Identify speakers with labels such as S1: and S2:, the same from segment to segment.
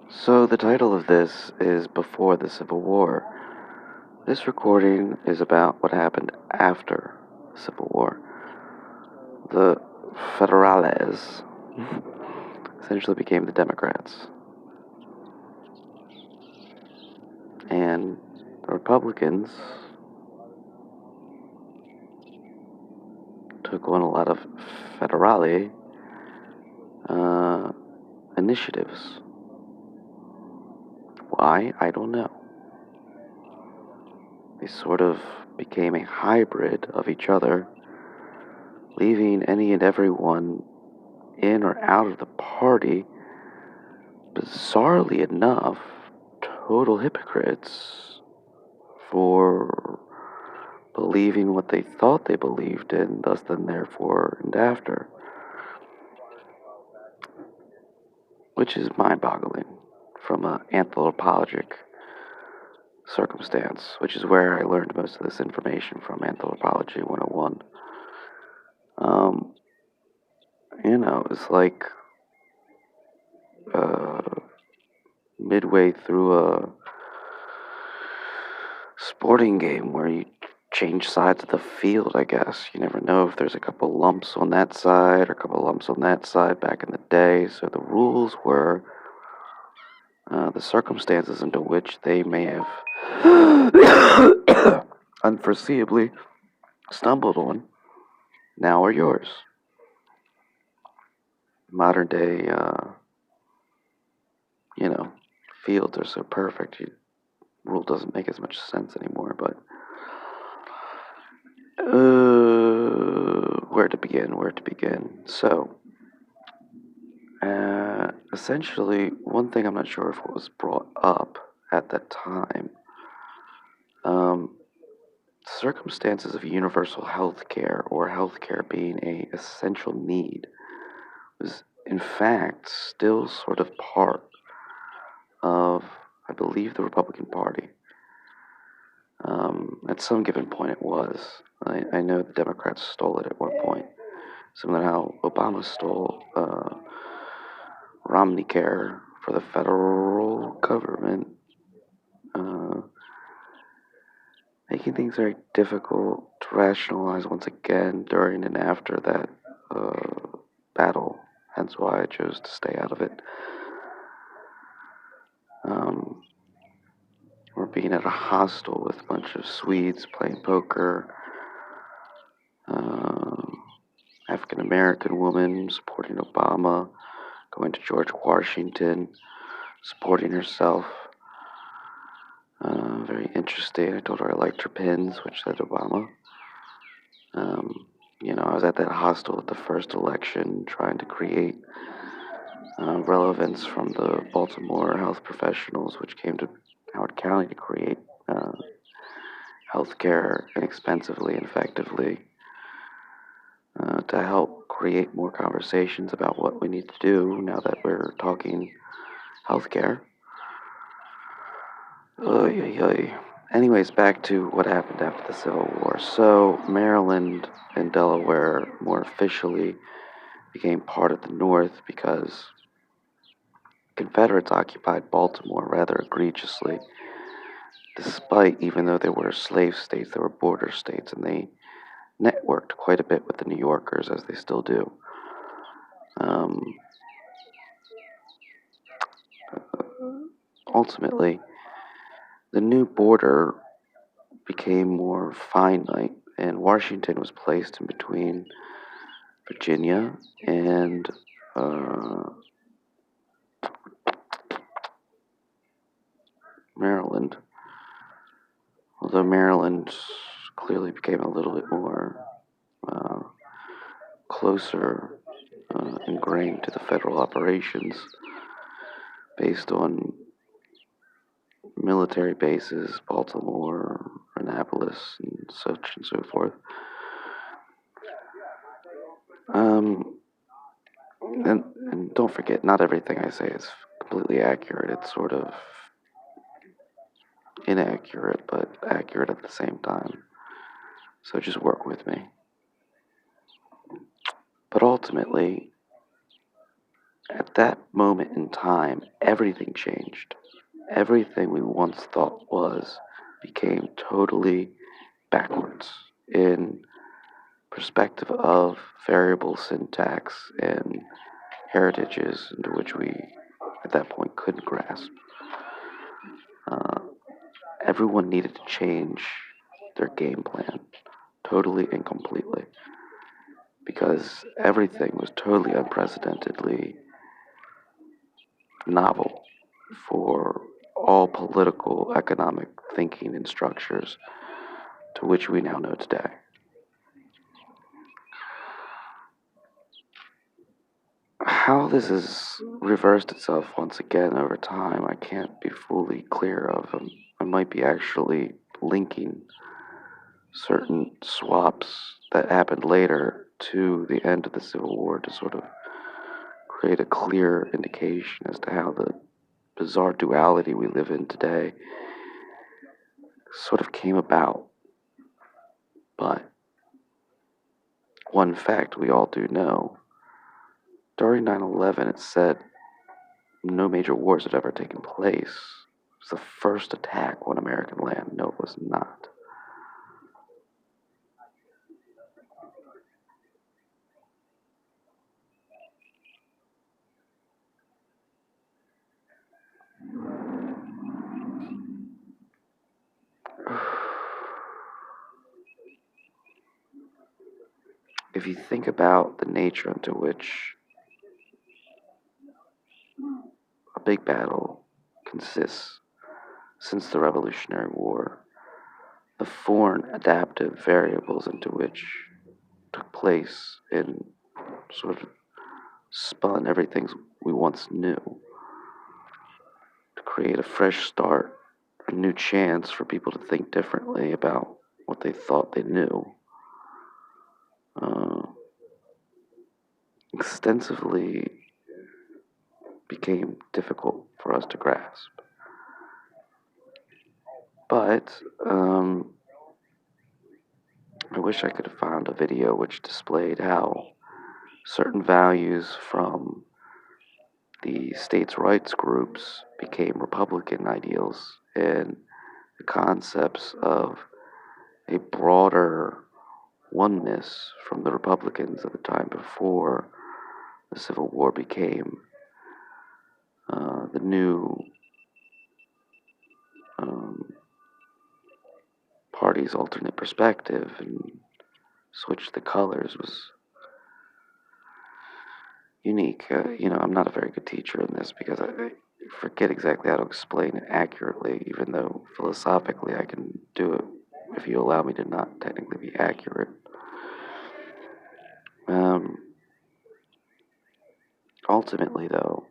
S1: So, the title of this is Before the Civil War. This recording is about what happened after the Civil War. The Federales essentially became the Democrats, and the Republicans took on a lot of federale initiatives. Why? I don't know. They sort of became a hybrid of each other, leaving any and everyone in or out of the party, bizarrely enough, total hypocrites for believing what they thought they believed in, thus then therefore and after. Which is mind-boggling from an anthropologic circumstance, which is where I learned most of this information from Anthropology 101. Um, it's like uh, midway through a sporting game where you change sides of the field, I guess. You never know if there's a couple lumps on that side or a couple lumps on that side back in the day. So the rules were the circumstances into which they may have unforeseeably stumbled on now are yours. Modern day, fields are so perfect. Rule doesn't make as much sense anymore, but where to begin? Where to begin? So, essentially, one thing I'm not sure if it was brought up at that time, um, circumstances of universal health care or health care being a essential need was in fact still sort of part of, I believe, the Republican Party. At some given point it was. I know the Democrats stole it at one point. Similar to how Obama stole Romney Care for the federal government, uh, making things very difficult to rationalize once again during and after that battle. Hence why I chose to stay out of it. Um, we're being at a hostel with a bunch of Swedes playing poker. African American woman supporting Obama, going to George Washington, supporting herself. Very interesting. I told her I liked her pins, which said Obama. I was at that hostel at the first election trying to create relevance from the Baltimore health professionals, which came to Howard County to create health care inexpensively and effectively, to help create more conversations about what we need to do now that we're talking healthcare. Oy, oy, oy. Anyways, back to what happened after the Civil War. So, Maryland and Delaware more officially became part of the North because Confederates occupied Baltimore rather egregiously, despite, even though they were slave states, they were border states, and they networked quite a bit with the New Yorkers, as they still do. Ultimately, the new border became more finite, and Washington was placed in between Virginia and Maryland. Although Maryland clearly became a little bit more uh, closer ingrained to the federal operations based on military bases, Baltimore, Annapolis, and such and so forth. Um, and don't forget, not everything I say is completely accurate. It's sort of inaccurate, but accurate at the same time. So just work with me. But ultimately, At that moment in time, everything changed. Everything we once thought was became totally backwards in perspective of variable syntax and heritages into which we at that point couldn't grasp. Uh, Everyone needed to change their game plan totally and completely because everything was totally unprecedentedly novel for all political, economic thinking and structures to which we now know today. How this has reversed itself once again over time, I can't be fully clear of. I might be actually linking certain swaps that happened later to the end of the Civil War to sort of create a clear indication as to how the bizarre duality we live in today sort of came about. But one fact we all do know during 9/11, it said no major wars had ever taken place. It was the first attack on American land. No, it was not. If you think about the nature into which a big battle consists since the Revolutionary War, the foreign adaptive variables into which took place and sort of spun everything we once knew to create a fresh start, a new chance for people to think differently about what they thought they knew. Uh, Extensively became difficult for us to grasp. But I wish I could have found a video which displayed how certain values from the states' rights groups became Republican ideals and the concepts of a broader oneness from the Republicans at the time before the Civil War became the new um, party's alternate perspective and switch the colors was unique. I'm not a very good teacher in this because I forget exactly how to explain it accurately, even though philosophically I can do it if you allow me to not technically be accurate. Um, Ultimately, though,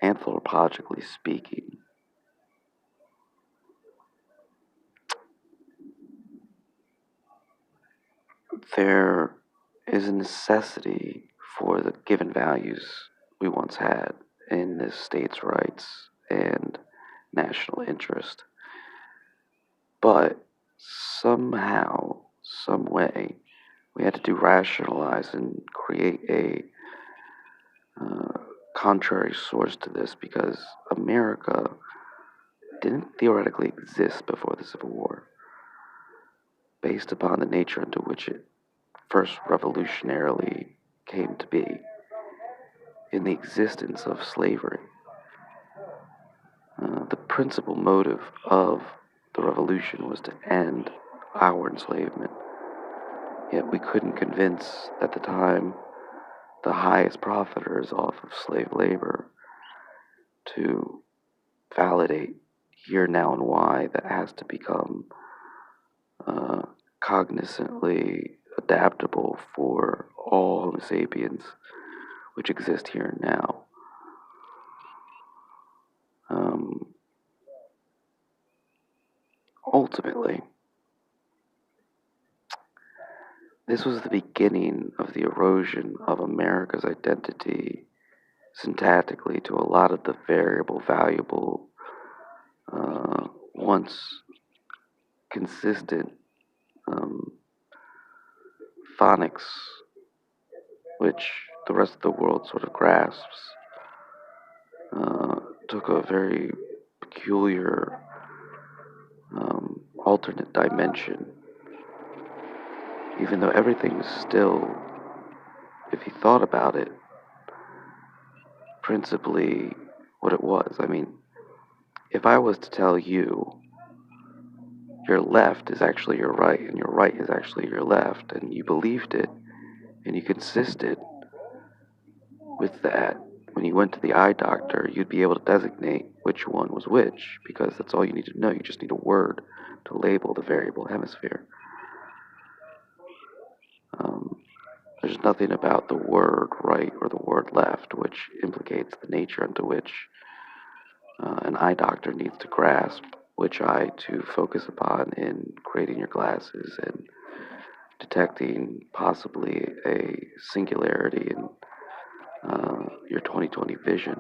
S1: anthropologically speaking, there is a necessity for the given values we once had in this states' rights and national interest. But somehow, some way, we had to do rationalize and create a uh, contrary source to this because America didn't theoretically exist before the Civil War, based upon the nature into which it first revolutionarily came to be in the existence of slavery. The principal motive of the revolution was to end our enslavement. Yet we couldn't convince, at the time, the highest profiters off of slave labor to validate here, now, and why that has to become uh, cognizantly adaptable for all Homo sapiens which exist here and now. Um, Ultimately, this was the beginning of the erosion of America's identity syntactically to a lot of the variable, valuable, once consistent um, phonics, which the rest of the world sort of grasps. uh, took a very peculiar alternate dimension, even though everything's still, if you thought about it, principally what it was. I mean, if I was to tell you your left is actually your right and your right is actually your left, and you believed it and you consisted with that, when you went to the eye doctor, you'd be able to designate which one was which, because that's all you need to know. You just need a word to label the variable hemisphere. Um, there's nothing about the word right or the word left which implicates the nature into which an eye doctor needs to grasp which eye to focus upon in creating your glasses and detecting possibly a singularity in your 20/20 vision,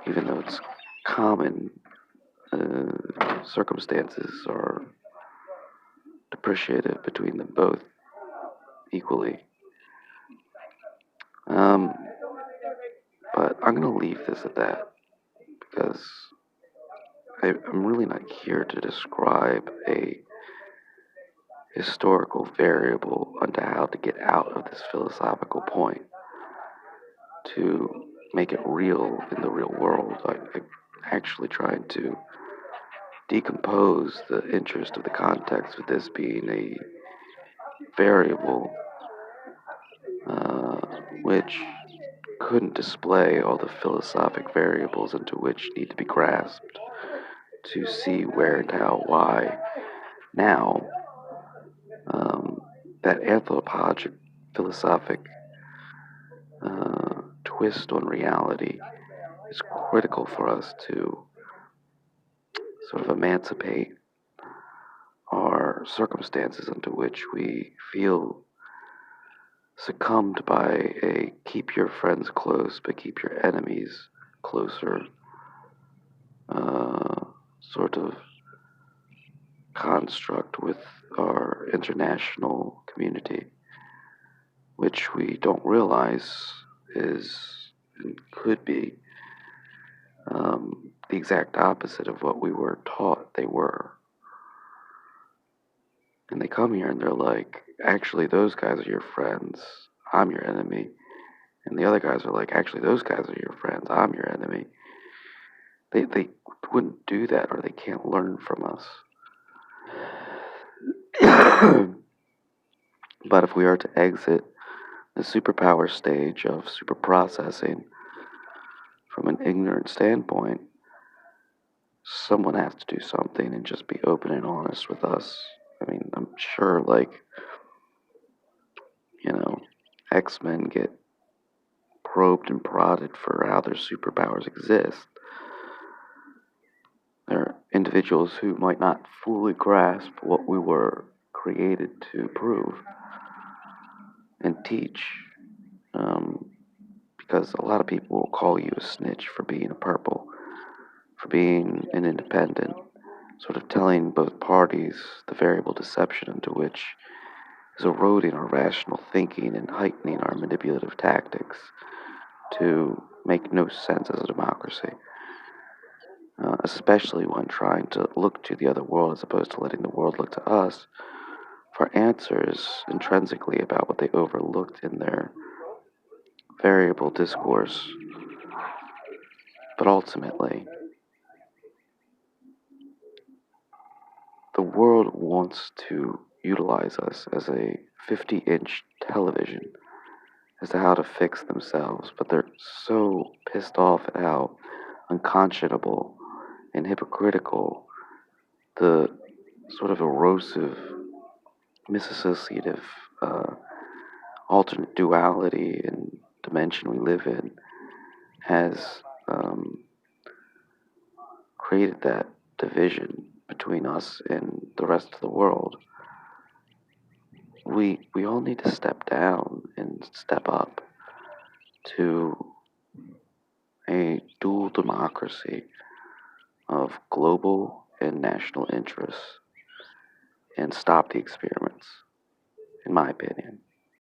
S1: even though it's common. Circumstances are depreciative between them both equally. Um, but I'm going to leave this at that because I'm really not here to describe a historical variable onto how to get out of this philosophical point to make it real in the real world. I'm actually trying to decompose the interest of the context of this being a variable uh, which couldn't display all the philosophic variables into which need to be grasped to see where and how, why. Now, um, that anthropologic philosophic twist on reality is critical for us to sort of emancipate our circumstances into which we feel succumbed by a keep your friends close but keep your enemies closer sort of construct with our international community, which we don't realize is and could be the exact opposite of what we were taught they were. And they come here and they're like, actually, those guys are your friends. I'm your enemy. And the other guys are like, actually, those guys are your friends. I'm your enemy. They wouldn't do that or they can't learn from us. But if we are to exit the superpower stage of super processing from an ignorant standpoint, someone has to do something and just be open and honest with us. I mean, I'm sure, like, you know, X-Men get probed and prodded for how their superpowers exist. They're individuals who might not fully grasp what we were created to prove and teach. Because a lot of people will call you a snitch for being a purple, for being an independent, sort of telling both parties the variable deception into which is eroding our rational thinking and heightening our manipulative tactics to make no sense as a democracy, especially when trying to look to the other world as opposed to letting the world look to us for answers intrinsically about what they overlooked in their variable discourse. But ultimately, the world wants to utilize us as a 50-inch television as to how to fix themselves, but they're so pissed off at how unconscionable and hypocritical the sort of erosive, misassociative, uh, alternate duality and dimension we live in has created that division between us and the rest of the world. We all need to step down and step up to a dual democracy of global and national interests and stop the experiments, in my opinion.